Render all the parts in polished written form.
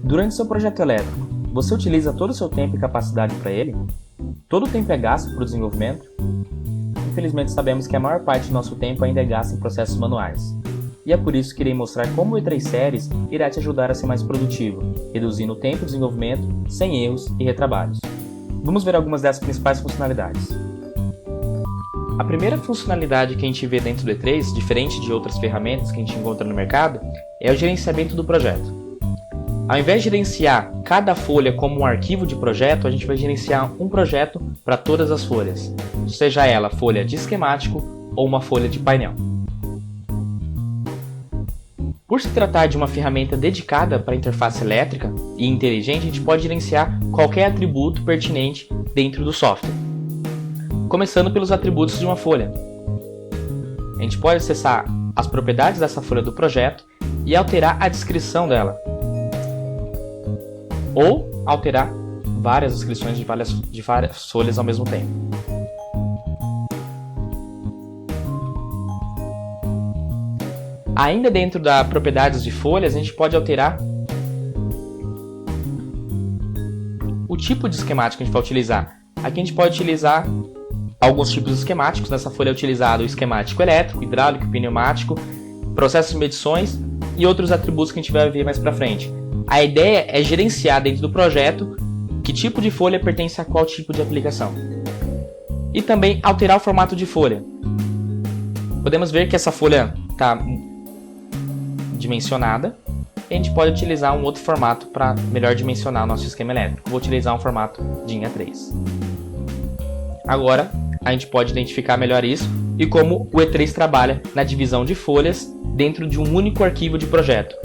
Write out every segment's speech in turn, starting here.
Durante seu projeto elétrico, você utiliza todo o seu tempo e capacidade para ele? Todo o tempo é gasto para o desenvolvimento? Infelizmente sabemos que a maior parte do nosso tempo ainda é gasto em processos manuais. E é por isso que irei mostrar como o E3 Series irá te ajudar a ser mais produtivo, reduzindo o tempo de desenvolvimento sem erros e retrabalhos. Vamos ver algumas das principais funcionalidades. A primeira funcionalidade que a gente vê dentro do E3, diferente de outras ferramentas que a gente encontra no mercado, é o gerenciamento do projeto. Ao invés de gerenciar cada folha como um arquivo de projeto, a gente vai gerenciar um projeto para todas as folhas, seja ela folha de esquemático ou uma folha de painel. Por se tratar de uma ferramenta dedicada para interface elétrica e inteligente, a gente pode gerenciar qualquer atributo pertinente dentro do software. Começando pelos atributos de uma folha. A gente pode acessar as propriedades dessa folha do projeto e alterar a descrição dela. Ou alterar várias descrições de várias folhas ao mesmo tempo. Ainda dentro da propriedades de folhas, a gente pode alterar o tipo de esquemático que a gente vai utilizar. Aqui a gente pode utilizar alguns tipos de esquemáticos. Nessa folha é utilizado o esquemático elétrico, hidráulico, pneumático, processos de medições e outros atributos que a gente vai ver mais para frente. A ideia é gerenciar dentro do projeto que tipo de folha pertence a qual tipo de aplicação. E também alterar o formato de folha. Podemos ver que essa folha está dimensionada e a gente pode utilizar um outro formato para melhor dimensionar o nosso esquema elétrico. Vou utilizar um formato DIN A3. Agora a gente pode identificar melhor isso e como o E3 trabalha na divisão de folhas dentro de um único arquivo de projeto.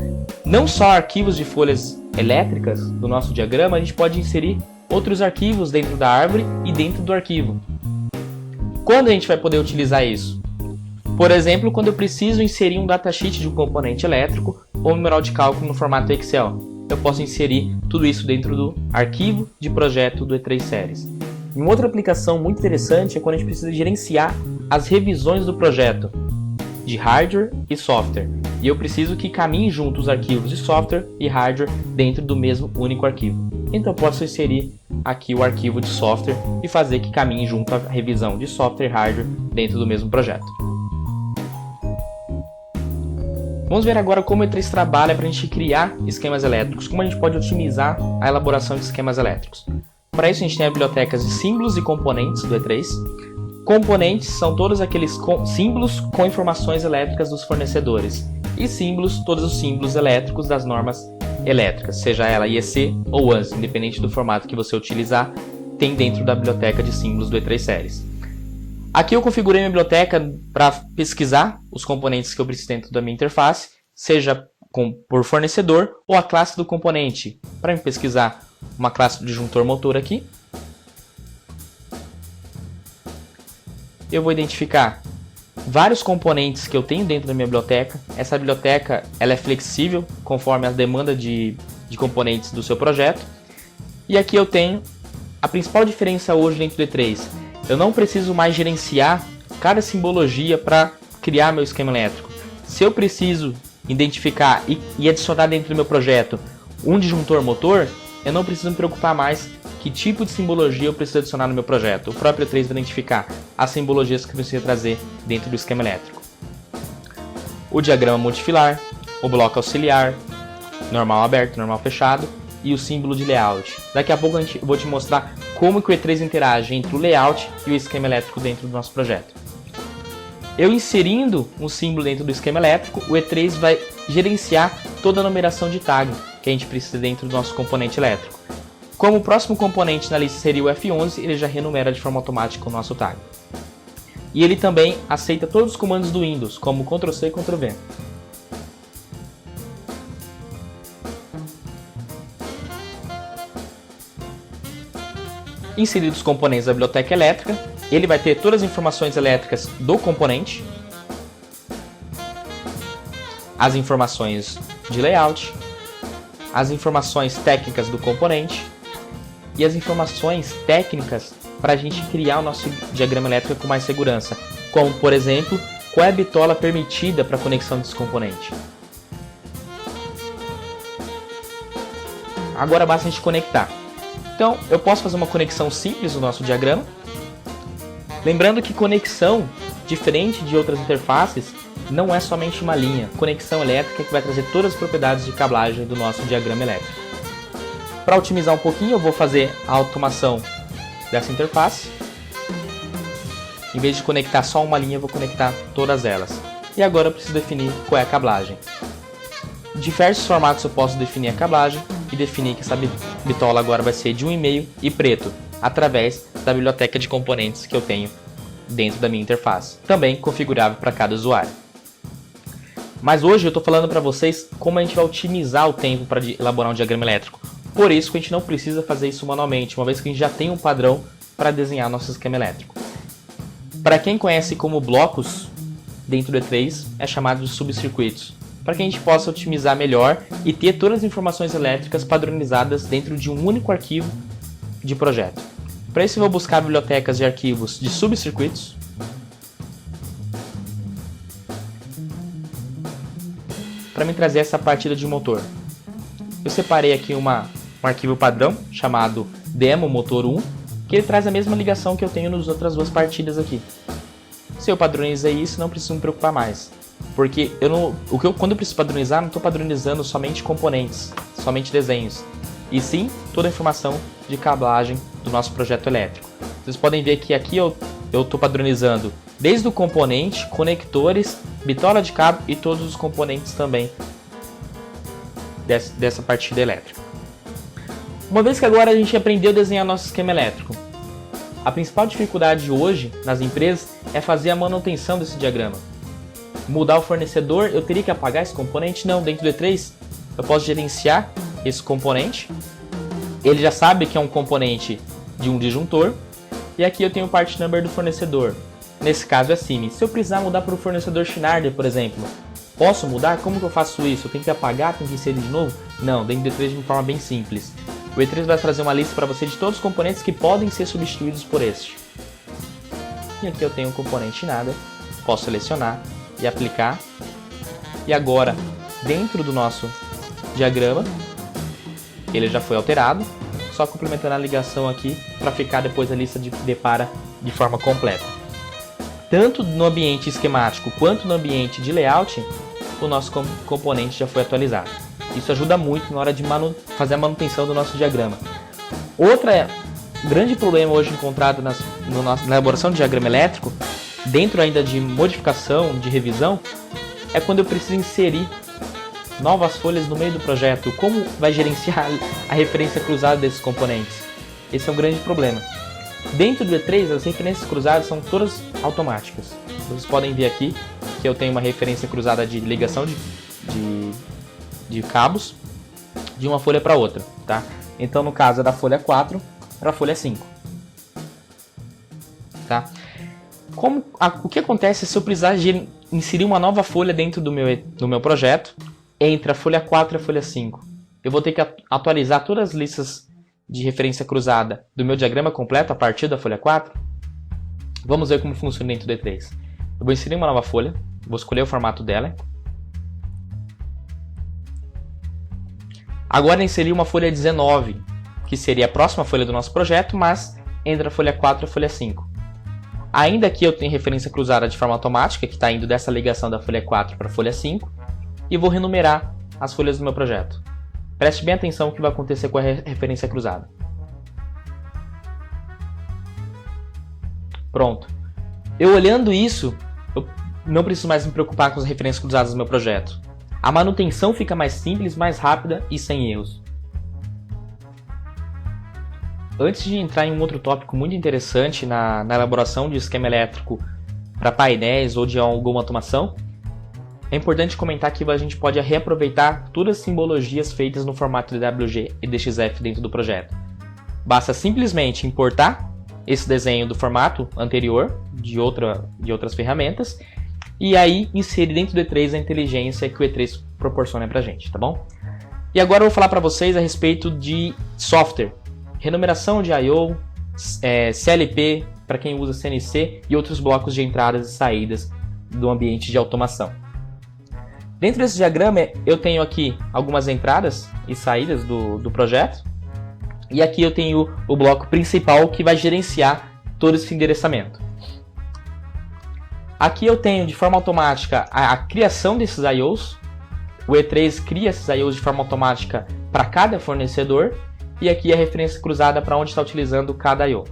Não só arquivos de folhas elétricas do nosso diagrama, a gente pode inserir outros arquivos dentro da árvore e dentro do arquivo. Quando a gente vai poder utilizar isso? Por exemplo, quando eu preciso inserir um datasheet de um componente elétrico ou um numeral de cálculo no formato Excel. Eu posso inserir tudo isso dentro do arquivo de projeto do E3 Series. E uma outra aplicação muito interessante é quando a gente precisa gerenciar as revisões do projeto de hardware e software. E eu preciso que caminhem juntos os arquivos de software e hardware dentro do mesmo único arquivo. Então eu posso inserir aqui o arquivo de software e fazer que caminhe junto a revisão de software e hardware dentro do mesmo projeto. Vamos ver agora como o E3 trabalha para a gente criar esquemas elétricos, como a gente pode otimizar a elaboração de esquemas elétricos. Para isso a gente tem as bibliotecas de símbolos e componentes do E3. Componentes são todos aqueles símbolos com informações elétricas dos fornecedores. E símbolos, todos os símbolos elétricos das normas elétricas, seja ela IEC ou ANSI, independente do formato que você utilizar, tem dentro da biblioteca de símbolos do E3 Series. Aqui eu configurei minha biblioteca para pesquisar os componentes que eu preciso dentro da minha interface, seja por fornecedor ou a classe do componente. Para pesquisar uma classe do disjuntor motor aqui, eu vou identificar vários componentes que eu tenho dentro da minha biblioteca. Essa biblioteca ela é flexível conforme a demanda de componentes do seu projeto. E aqui eu tenho a principal diferença hoje dentro do E3. Eu não preciso mais gerenciar cada simbologia para criar meu esquema elétrico. Se eu preciso identificar e adicionar dentro do meu projeto um disjuntor motor, eu não preciso me preocupar mais que tipo de simbologia eu preciso adicionar no meu projeto. O próprio E3 vai identificar as simbologias que eu preciso trazer dentro do esquema elétrico. O diagrama multifilar, o bloco auxiliar, normal aberto, normal fechado e o símbolo de layout. Daqui a pouco eu vou te mostrar como que o E3 interage entre o layout e o esquema elétrico dentro do nosso projeto. Eu inserindo um símbolo dentro do esquema elétrico, o E3 vai gerenciar toda a numeração de tag que a gente precisa dentro do nosso componente elétrico. Como o próximo componente na lista seria o F11, ele já renumera de forma automática o nosso tag. E ele também aceita todos os comandos do Windows, como Ctrl+C e Ctrl+V. Inseridos os componentes da biblioteca elétrica, ele vai ter todas as informações elétricas do componente, as informações de layout, as informações técnicas do componente e as informações técnicas para a gente criar o nosso diagrama elétrico com mais segurança, como, por exemplo, qual é a bitola permitida para a conexão desse componente. Agora basta a gente conectar. Então, eu posso fazer uma conexão simples no nosso diagrama. Lembrando que conexão, diferente de outras interfaces, não é somente uma linha. Conexão elétrica que vai trazer todas as propriedades de cablagem do nosso diagrama elétrico. Para otimizar um pouquinho, eu vou fazer a automação dessa interface. Em vez de conectar só uma linha, eu vou conectar todas elas. E agora eu preciso definir qual é a cablagem. Em diversos formatos eu posso definir a cablagem e definir que essa bitola agora vai ser de 1,5 e preto, através da biblioteca de componentes que eu tenho dentro da minha interface, também configurável para cada usuário. Mas hoje eu estou falando para vocês como a gente vai otimizar o tempo para elaborar um diagrama elétrico. Por isso que a gente não precisa fazer isso manualmente, uma vez que a gente já tem um padrão para desenhar nosso esquema elétrico. Para quem conhece como blocos, dentro do E3 é chamado de subcircuitos, para que a gente possa otimizar melhor e ter todas as informações elétricas padronizadas dentro de um único arquivo de projeto. Para isso eu vou buscar bibliotecas de arquivos de subcircuitos. Para me trazer essa partida de motor. Eu separei aqui um arquivo padrão chamado demo motor 1, que ele traz a mesma ligação que eu tenho nas outras duas partidas aqui. Se eu padronizei isso, não preciso me preocupar mais. Porque quando eu preciso padronizar, não estou padronizando somente componentes, somente desenhos. E sim, toda a informação de cablagem do nosso projeto elétrico. Vocês podem ver que aqui eu estou padronizando desde o componente, conectores, bitola de cabo e todos os componentes também dessa partida elétrica. Uma vez que agora a gente aprendeu a desenhar nosso esquema elétrico, a principal dificuldade hoje nas empresas é fazer a manutenção desse diagrama. Mudar o fornecedor, eu teria que apagar esse componente? Não, dentro do E3 eu posso gerenciar esse componente. Ele já sabe que é um componente de um disjuntor. E aqui eu tenho o part number do fornecedor. Nesse caso é Siemens. Se eu precisar mudar para o fornecedor Schneider, por exemplo, posso mudar? Como que eu faço isso? Eu tenho que apagar, tenho que inserir de novo? Não, dentro do E3 de uma forma bem simples. O E3 vai trazer uma lista para você de todos os componentes que podem ser substituídos por este. E aqui eu tenho um componente nada, posso selecionar e aplicar. E agora, dentro do nosso diagrama, ele já foi alterado, só complementando a ligação aqui para ficar depois a lista de depara de forma completa. Tanto no ambiente esquemático quanto no ambiente de layout, o nosso componente já foi atualizado. Isso ajuda muito na hora de fazer a manutenção do nosso diagrama. Outro grande problema hoje encontrado na elaboração de diagrama elétrico, dentro ainda de modificação, de revisão, é quando eu preciso inserir novas folhas no meio do projeto. Como vai gerenciar a referência cruzada desses componentes? Esse é um grande problema. Dentro do E3, as referências cruzadas são todas automáticas. Vocês podem ver aqui que eu tenho uma referência cruzada de ligação de cabos de uma folha para outra, tá? Então, no caso, é da folha 4 para a folha 5. Tá? O que acontece se eu precisar inserir uma nova folha dentro do meu projeto entre a folha 4 e a folha 5? Eu vou ter que atualizar todas as listas de referência cruzada do meu diagrama completo a partir da folha 4? Vamos ver como funciona dentro do E3. Eu vou inserir uma nova folha, vou escolher o formato dela. Agora inserir uma folha 19, que seria a próxima folha do nosso projeto, mas entre a folha 4 e a folha 5. Ainda aqui eu tenho referência cruzada de forma automática, que está indo dessa ligação da folha 4 para a folha 5, e vou renumerar as folhas do meu projeto. Preste bem atenção no que vai acontecer com a referência cruzada. Pronto. Eu olhando isso, eu não preciso mais me preocupar com as referências cruzadas do meu projeto. A manutenção fica mais simples, mais rápida e sem erros. Antes de entrar em um outro tópico muito interessante na elaboração de esquema elétrico para painéis ou de alguma automação, é importante comentar que a gente pode reaproveitar todas as simbologias feitas no formato DWG e DXF dentro do projeto. Basta simplesmente importar esse desenho do formato anterior de outras ferramentas e aí inserir dentro do E3 a inteligência que o E3 proporciona para a gente, tá bom? E agora eu vou falar para vocês a respeito de software, renumeração de I/O, CLP para quem usa CNC e outros blocos de entradas e saídas do ambiente de automação. Dentro desse diagrama, eu tenho aqui algumas entradas e saídas do projeto. E aqui eu tenho o bloco principal que vai gerenciar todo esse endereçamento. Aqui eu tenho de forma automática a criação desses I/Os. O E3 cria esses I/Os de forma automática para cada fornecedor. E aqui a referência cruzada para onde está utilizando cada I/O.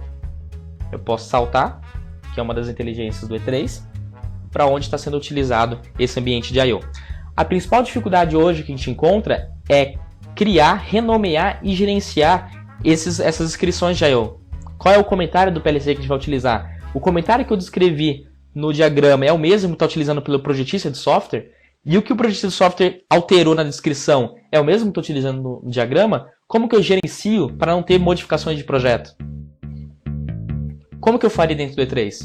Eu posso saltar, que é uma das inteligências do E3, para onde está sendo utilizado esse ambiente de I/O. A principal dificuldade hoje que a gente encontra é criar, renomear e gerenciar essas inscrições de I/O. Qual é o comentário do PLC que a gente vai utilizar? O comentário que eu descrevi no diagrama é o mesmo que está utilizando pelo projetista de software? E o que o projetista de software alterou na descrição é o mesmo que estou utilizando no diagrama? Como que eu gerencio para não ter modificações de projeto? Como que eu faria dentro do E3?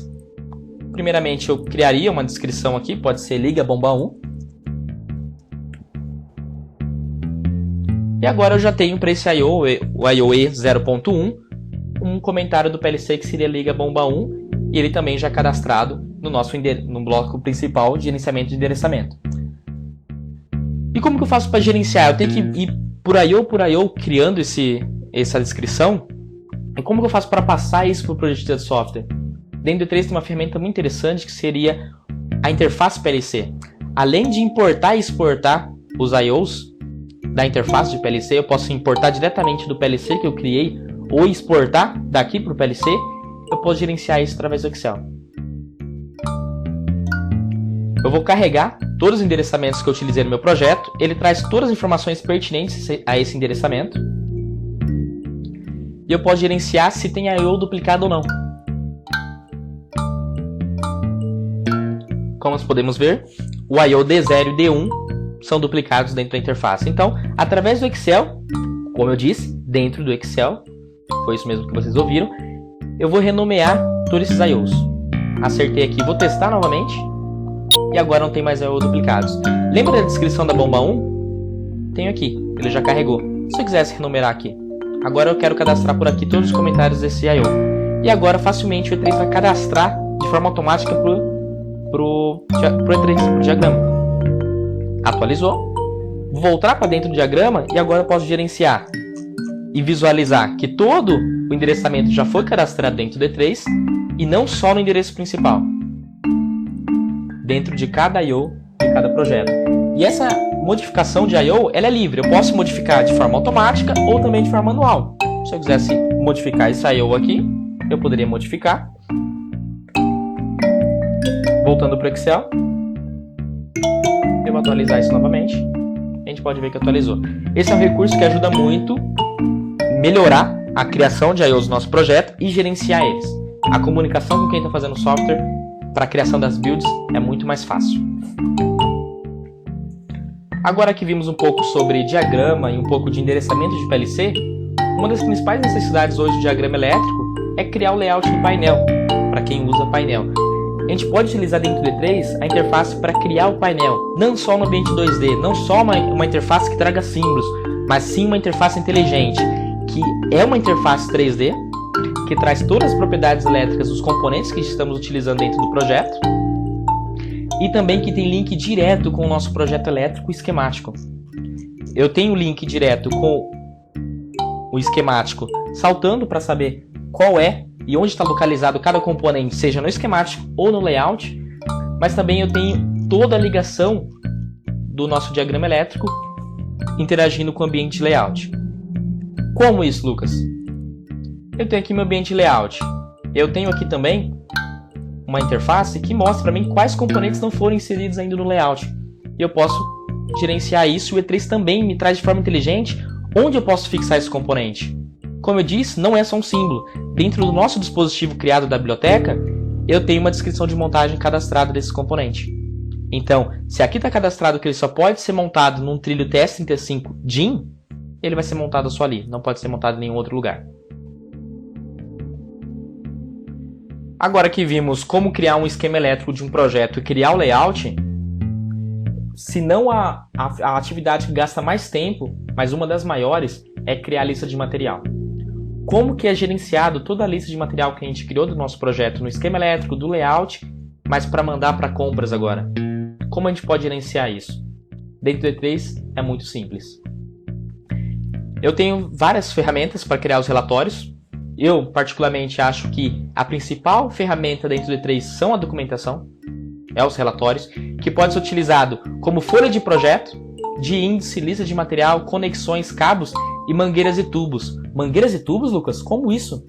Primeiramente, eu criaria uma descrição aqui, pode ser liga bomba 1. E agora eu já tenho para esse I/O, o IOE 0.1, um comentário do PLC que seria liga bomba 1, e ele também já cadastrado no bloco principal de gerenciamento de endereçamento. E como que eu faço para gerenciar? Eu tenho que ir por I/O criando essa descrição. E como que eu faço para passar isso para o projetista de software? Dentro do E3 tem uma ferramenta muito interessante que seria a interface PLC. Além de importar e exportar os I/Os da interface de PLC, eu posso importar diretamente do PLC que eu criei ou exportar daqui para o PLC. Eu posso gerenciar isso através do Excel. Eu vou carregar todos os endereçamentos que eu utilizei no meu projeto. Ele traz todas as informações pertinentes a esse endereçamento. E eu posso gerenciar se tem I/O duplicado ou não. Como nós podemos ver, o I/O D0 e D1 são duplicados dentro da interface. Então, através do Excel, como eu disse, dentro do Excel, foi isso mesmo que vocês ouviram, eu vou renomear todos esses I/Os. Acertei aqui, vou testar novamente. E agora não tem mais I/O duplicados. Lembra da descrição da bomba 1? Tenho aqui, ele já carregou. Se eu quisesse renumerar aqui. Agora eu quero cadastrar por aqui todos os comentários desse I/O. E agora facilmente o E3 vai cadastrar de forma automática pro E3, pro diagrama. Atualizou. Vou voltar para dentro do diagrama e agora eu posso gerenciar e visualizar que todo o endereçamento já foi cadastrado dentro do E3 e não só no endereço principal. Dentro de cada I/O de cada projeto. E essa modificação de I/O ela é livre. Eu posso modificar de forma automática ou também de forma manual. Se eu quisesse modificar esse I/O aqui, eu poderia modificar. Voltando para o Excel. Eu vou atualizar isso novamente. A gente pode ver que atualizou. Esse é um recurso que ajuda muito a melhorar a criação de I/Os do nosso projeto e gerenciar eles. A comunicação com quem está fazendo o software para a criação das builds é muito mais fácil. Agora que vimos um pouco sobre diagrama e um pouco de endereçamento de PLC, uma das principais necessidades hoje do diagrama elétrico é criar o layout em painel, para quem usa painel. A gente pode utilizar dentro do E3 a interface para criar o painel, não só no ambiente 2D, não só uma interface que traga símbolos, mas sim uma interface inteligente, que é uma interface 3D, que traz todas as propriedades elétricas dos componentes que estamos utilizando dentro do projeto e também que tem link direto com o nosso projeto elétrico esquemático. Eu tenho link direto com o esquemático saltando para saber qual é e onde está localizado cada componente, seja no esquemático ou no layout, mas também eu tenho toda a ligação do nosso diagrama elétrico interagindo com o ambiente layout. Como isso, Lucas? Eu tenho aqui meu ambiente layout. Eu tenho aqui também uma interface que mostra para mim quais componentes não foram inseridos ainda no layout. E eu posso gerenciar isso. O E3 também me traz de forma inteligente onde eu posso fixar esse componente. Como eu disse, não é só um símbolo. Dentro do nosso dispositivo criado da biblioteca, eu tenho uma descrição de montagem cadastrada desse componente. Então, se aqui está cadastrado que ele só pode ser montado num trilho TS35 DIN, ele vai ser montado só ali, não pode ser montado em nenhum outro lugar. Agora que vimos como criar um esquema elétrico de um projeto e criar o layout, se não a atividade que gasta mais tempo, mas uma das maiores, é criar a lista de material. Como que é gerenciado toda a lista de material que a gente criou do nosso projeto no esquema elétrico, do layout, mas para mandar para compras agora? Como a gente pode gerenciar isso? dentro do E3 é muito simples. Eu tenho várias ferramentas para criar os relatórios. Eu, particularmente, acho que a principal ferramenta dentro do E3 são a documentação, os relatórios, que pode ser utilizado como folha de projeto, de índice, lista de material, conexões, cabos e mangueiras e tubos. Mangueiras e tubos, Lucas? Como isso?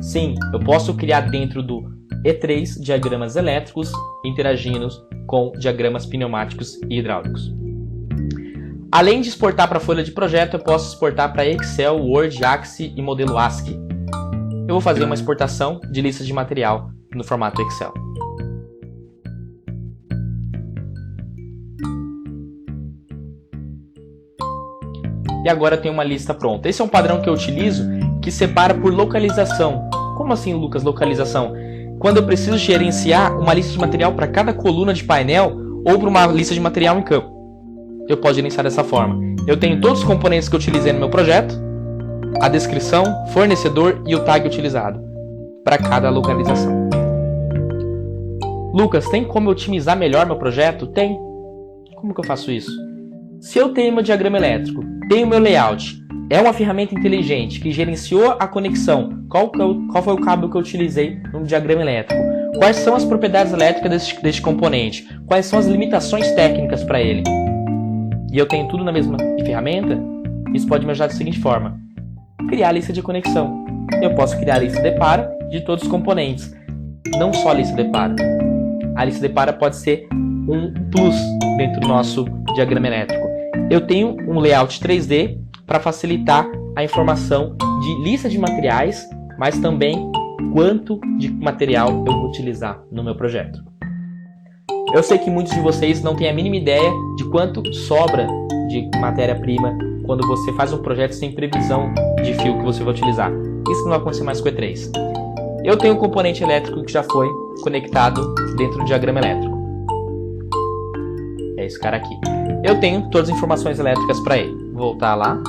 Sim, eu posso criar dentro do E3 diagramas elétricos interagindo com diagramas pneumáticos e hidráulicos. Além de exportar para folha de projeto, eu posso exportar para Excel, Word, Axi e modelo ASCII. Eu vou fazer uma exportação de lista de material no formato Excel. E agora eu tenho uma lista pronta. Esse é um padrão que eu utilizo que separa por localização. Como assim, Lucas, localização? Quando eu preciso gerenciar uma lista de material para cada coluna de painel ou para uma lista de material em campo. Eu posso gerenciar dessa forma. Eu tenho todos os componentes que eu utilizei no meu projeto, a descrição, fornecedor e o tag utilizado para cada localização. Lucas, tem como eu otimizar melhor meu projeto? Tem. Como que eu faço isso? Se eu tenho meu diagrama elétrico, tenho meu layout, é uma ferramenta inteligente que gerenciou a conexão, qual foi o cabo que eu utilizei no diagrama elétrico, quais são as propriedades elétricas deste componente, quais são as limitações técnicas para ele, e eu tenho tudo na mesma ferramenta, isso pode me ajudar da seguinte forma: criar a lista de conexão. Eu posso criar a lista de para de todos os componentes, não só a lista de para. A lista de para pode ser um plus dentro do nosso diagrama elétrico. Eu tenho um layout 3D para facilitar a informação de lista de materiais, mas também quanto de material eu vou utilizar no meu projeto. Eu sei que muitos de vocês não têm a mínima ideia de quanto sobra de matéria-prima quando você faz um projeto sem previsão de fio que você vai utilizar. Isso não vai acontecer mais com o E3. Eu tenho um componente elétrico que já foi conectado dentro do diagrama elétrico. É esse cara aqui. Eu tenho todas as informações elétricas para ele. Vou voltar lá.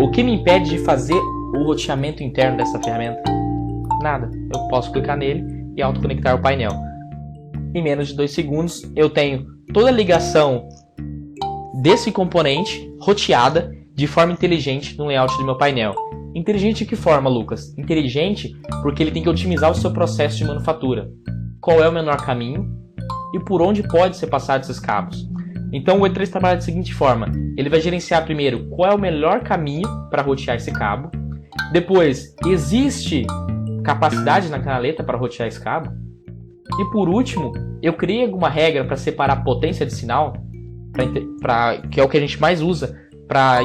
O que me impede de fazer o roteamento interno dessa ferramenta? Nada. Eu posso clicar nele e autoconectar o painel. Em menos de 2 segundos eu tenho toda a ligação desse componente roteada de forma inteligente no layout do meu painel. Inteligente de que forma, Lucas? Inteligente porque ele tem que otimizar o seu processo de manufatura. Qual é o menor caminho e por onde pode ser passado esses cabos. Então o E3 trabalha da seguinte forma: ele vai gerenciar primeiro qual é o melhor caminho para rotear esse cabo. Depois, existe capacidade na canaleta para rotear esse cabo. E por último, eu criei alguma regra para separar a potência de sinal, que é o que a gente mais usa para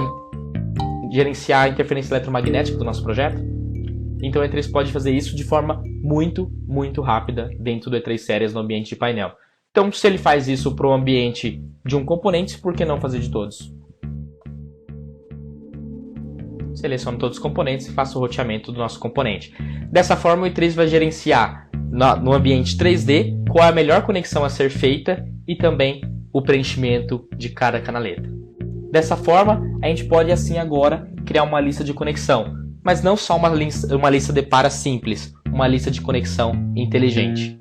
gerenciar a interferência eletromagnética do nosso projeto. Então o E3 pode fazer isso de forma muito, muito rápida dentro do E3 Series no ambiente de painel. Então, se ele faz isso para o ambiente de um componente, por que não fazer de todos? Seleciono todos os componentes e faço o roteamento do nosso componente. Dessa forma, o E3 vai gerenciar no ambiente 3D qual é a melhor conexão a ser feita e também o preenchimento de cada canaleta. Dessa forma, a gente pode assim agora criar uma lista de conexão, mas não só uma lista de para simples, uma lista de conexão inteligente.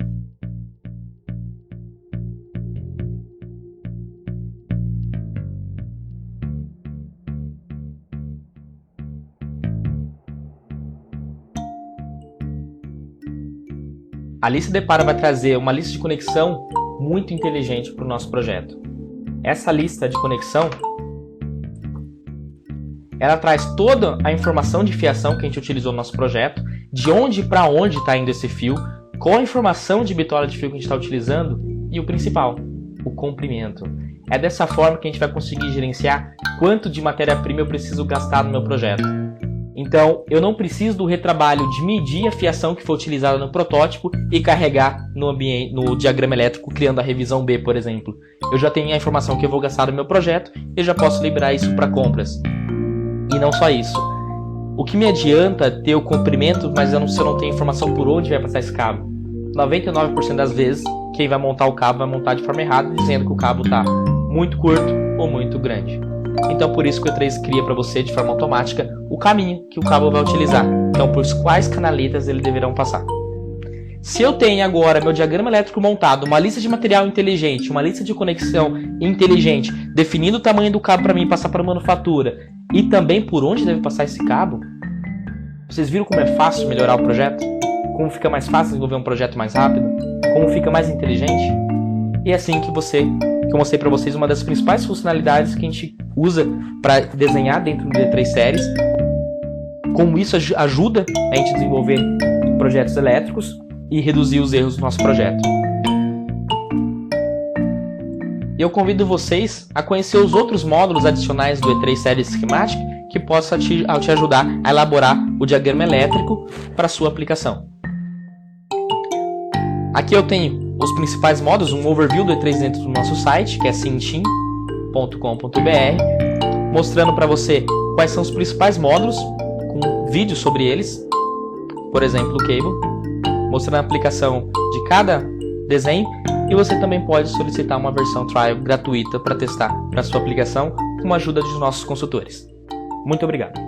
A lista de para vai trazer uma lista de conexão muito inteligente para o nosso projeto. Essa lista de conexão, ela traz toda a informação de fiação que a gente utilizou no nosso projeto, de onde para onde está indo esse fio, qual a informação de bitola de fio que a gente está utilizando e o principal, o comprimento. É dessa forma que a gente vai conseguir gerenciar quanto de matéria-prima eu preciso gastar no meu projeto. Então, eu não preciso do retrabalho de medir a fiação que foi utilizada no protótipo e carregar no diagrama elétrico, criando a revisão B, por exemplo. Eu já tenho a informação que eu vou gastar no meu projeto e já posso liberar isso para compras. E não só isso. O que me adianta ter o comprimento, mas se eu não tenho informação por onde vai passar esse cabo? 99% das vezes, quem vai montar o cabo vai montar de forma errada, dizendo que o cabo está muito curto ou muito grande. Então, por isso que o E3 cria para você, de forma automática, o caminho que o cabo vai utilizar. Então, por quais canaletas ele deverão passar. Se eu tenho agora meu diagrama elétrico montado, uma lista de material inteligente, uma lista de conexão inteligente, definindo o tamanho do cabo para mim passar para a manufatura e também por onde deve passar esse cabo, vocês viram como é fácil melhorar o projeto? Como fica mais fácil desenvolver um projeto mais rápido? Como fica mais inteligente? E é assim que eu mostrei para vocês uma das principais funcionalidades que a gente usa para desenhar dentro do D3 Series. Como isso ajuda a gente a desenvolver projetos elétricos e reduzir os erros do nosso projeto. Eu convido vocês a conhecer os outros módulos adicionais do D3 Series Schematic que possam te ajudar a elaborar o diagrama elétrico para a sua aplicação. Aqui eu tenho os principais módulos, um overview do D3 dentro do nosso site, que é cintim.com.br, mostrando para você quais são os principais módulos, com vídeos sobre eles, por exemplo, o cable, mostrando a aplicação de cada desenho, e você também pode solicitar uma versão trial gratuita para testar para sua aplicação com a ajuda dos nossos consultores. Muito obrigado!